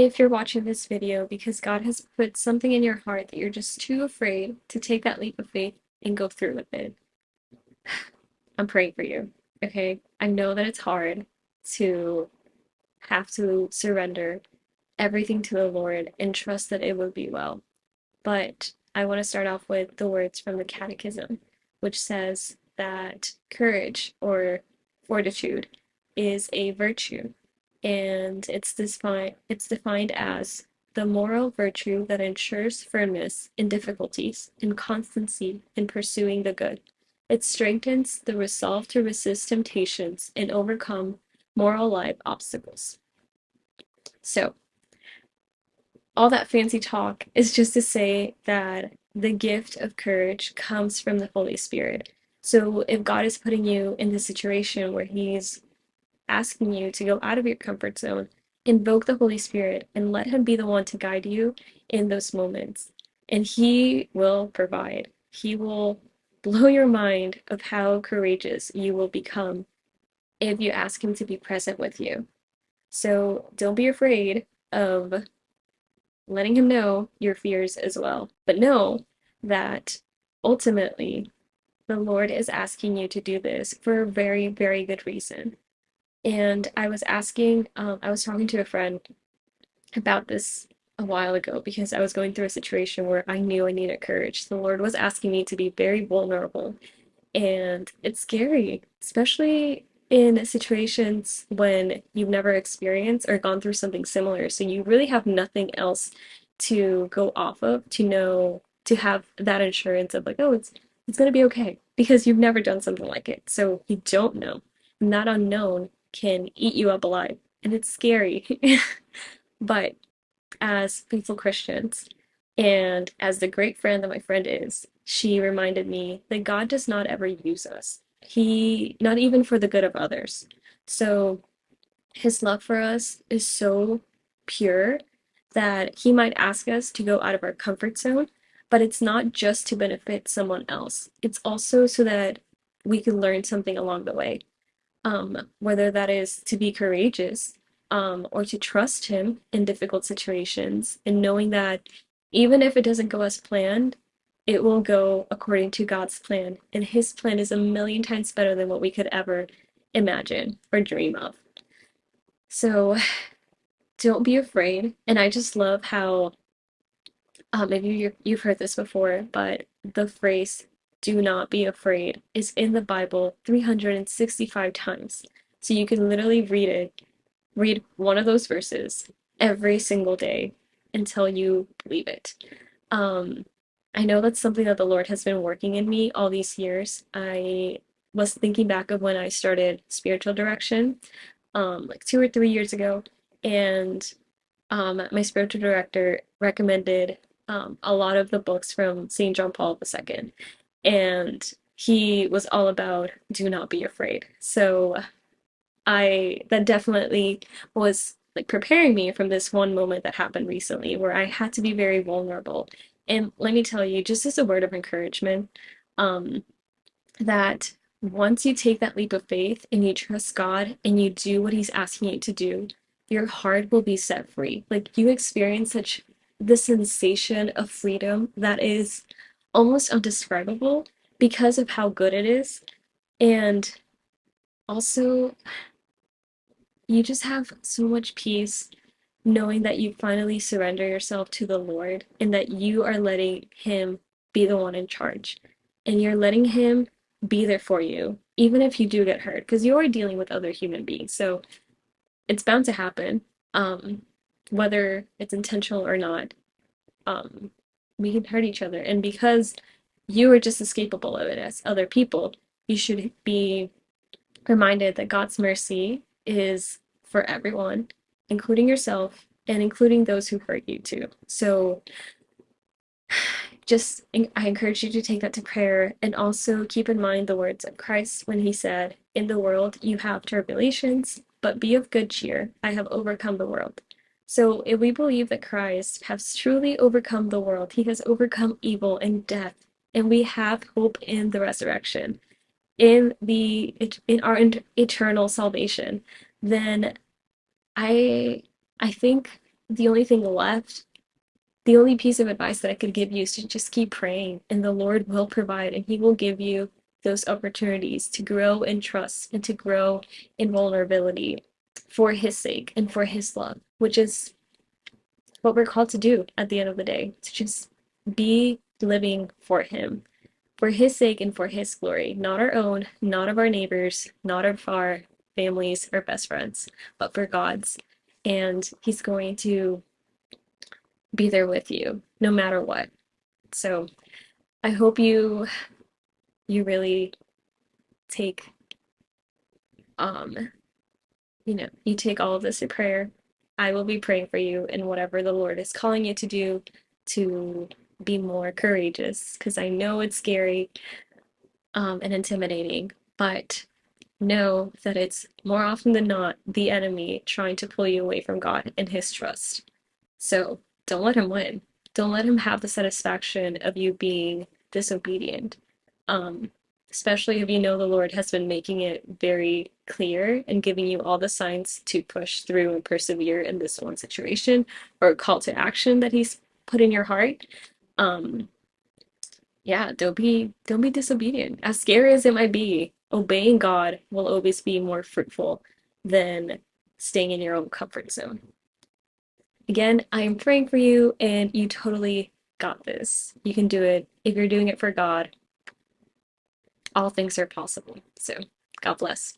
if you're watching this video because God has put something in your heart that you're just too afraid to take that leap of faith and go through with it, I'm praying for you. Okay? I know that it's hard to have to surrender everything to the Lord and trust that it will be well. But I want to start off with the words from the Catechism, which says that courage or fortitude is a virtue, and it's defined as the moral virtue that ensures firmness in difficulties and constancy in pursuing the good. It strengthens the resolve to resist temptations and overcome moral life obstacles. So, all that fancy talk is just to say that the gift of courage comes from the Holy Spirit. So if God is putting you in this situation where He's asking you to go out of your comfort zone, invoke the Holy Spirit and let Him be the one to guide you in those moments. And He will provide. He will blow your mind of how courageous you will become if you ask Him to be present with you. So don't be afraid of letting him know your fears as well. But know that ultimately the Lord is asking you to do this for a very, very good reason. And I was talking to a friend about this a while ago because I was going through a situation where I knew I needed courage. The Lord was asking me to be very vulnerable, and it's scary, especially in situations when you've never experienced or gone through something similar. So you really have nothing else to go off of to know to have that assurance of like, oh, it's gonna be okay because you've never done something like it. So you don't know. And that unknown can eat you up alive. And it's scary. But as faithful Christians, and as the great friend that my friend is, she reminded me that God does not ever use us. Not even for the good of others. So his love for us is so pure that he might ask us to go out of our comfort zone, but it's not just to benefit someone else. It's also so that we can learn something along the way, whether that is to be courageous, or to trust him in difficult situations, and knowing that even if it doesn't go as planned, it will go according to God's plan. And his plan is a million times better than what we could ever imagine or dream of. So don't be afraid. And I just love how, maybe you've heard this before, but the phrase "do not be afraid" is in the Bible 365 times. So you can literally read one of those verses every single day until you believe it. Um, I know that's something that the Lord has been working in me all these years. I was thinking back of when I started spiritual direction, like 2 or 3 years ago, and my spiritual director recommended a lot of the books from St. John Paul II, and he was all about do not be afraid. So that definitely was like preparing me from this one moment that happened recently where I had to be very vulnerable. And let me tell you, just as a word of encouragement, um, that once you take that leap of faith and you trust God and you do what He's asking you to do, your heart will be set free. Like you experience such the sensation of freedom that is almost undescribable because of how good it is. And also, you just have so much peace knowing that you finally surrender yourself to the Lord and that you are letting Him be the one in charge. And you're letting Him be there for you, even if you do get hurt, because you are dealing with other human beings. So it's bound to happen, um, whether it's intentional or not. Um, we can hurt each other. And because you are just as capable of it as other people, you should be reminded that God's mercy is for everyone, including yourself and including those who hurt you too. So just I encourage you to take that to prayer and also keep in mind the words of Christ when he said, "In the world you have tribulations, but be of good cheer. I have overcome the world." So if we believe that Christ has truly overcome the world, he has overcome evil and death, and we have hope in the resurrection, in our eternal salvation, then I I think the only thing left, the only piece of advice that I could give you is to just keep praying, and the Lord will provide, and He will give you those opportunities to grow in trust and to grow in vulnerability for His sake and for His love, which is what we're called to do at the end of the day, to just be living for Him, for His sake and for His glory, not our own, not of our neighbors, not of our families or best friends, but for God's. And He's going to be there with you no matter what. So I hope you really take um you take all of this to prayer. I will be praying for you in whatever the Lord is calling you to do to be more courageous because I know it's scary and intimidating, but know that it's more often than not the enemy trying to pull you away from God and his trust. So don't let him win. Don't let him have the satisfaction of you being disobedient. Um, Especially if you know the Lord has been making it very clear and giving you all the signs to push through and persevere in this one situation or call to action that he's put in your heart. Um, yeah, don't be disobedient. As scary as it might be, obeying God will always be more fruitful than staying in your own comfort zone. Again, I am praying for you and you totally got this. You can do it. If you're doing it for God, all things are possible. So, God bless.